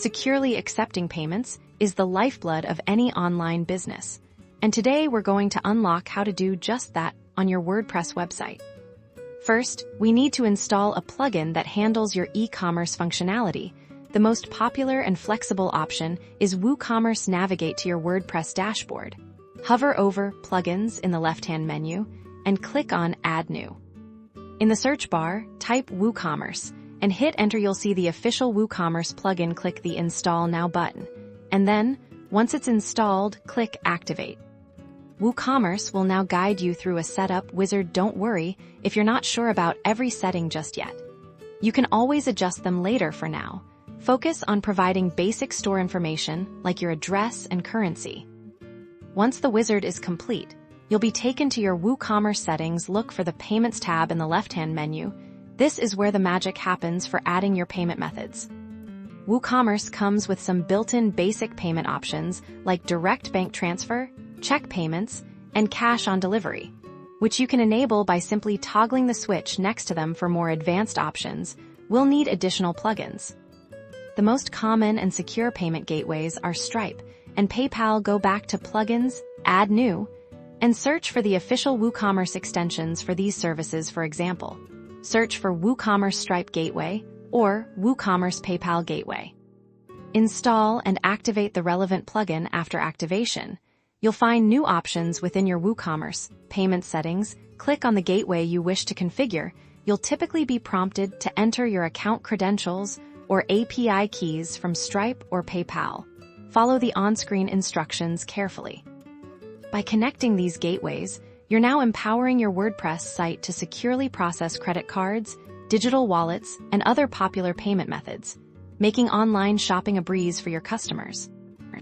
Securely accepting payments is the lifeblood of any online business. And today we're going to unlock how to do just that on your WordPress website. First, we need to install a plugin that handles your e-commerce functionality. The most popular and flexible option is WooCommerce Navigate to your WordPress dashboard. Hover over Plugins in the left-hand menu and click on Add New. In the search bar, type WooCommerce and hit Enter. You'll see the official WooCommerce plugin. Click the Install Now button. And then, once it's installed, click Activate. WooCommerce will now guide you through a setup wizard. Don't worry if you're not sure about every setting just yet. You can always adjust them later. For now, focus on providing basic store information like your address and currency. Once the wizard is complete, you'll be taken to your WooCommerce settings. Look for the Payments tab in the left-hand menu. This is where the magic happens for adding your payment methods. WooCommerce comes with some built-in basic payment options like direct bank transfer, check payments, and cash on delivery, which you can enable by simply toggling the switch next to them. For more advanced options, we'll need additional plugins. The most common and secure payment gateways are Stripe and PayPal. Go back to Plugins, Add New, and search for the official WooCommerce extensions for these services. For example, search for WooCommerce Stripe Gateway or WooCommerce PayPal Gateway. Install and activate the relevant plugin. After activation, you'll find new options within your WooCommerce payment settings. Click on the gateway you wish to configure. You'll typically be prompted to enter your account credentials or API keys from Stripe or PayPal. Follow the on-screen instructions carefully. By connecting these gateways, you're now empowering your WordPress site to securely process credit cards, digital wallets, and other popular payment methods, making online shopping a breeze for your customers.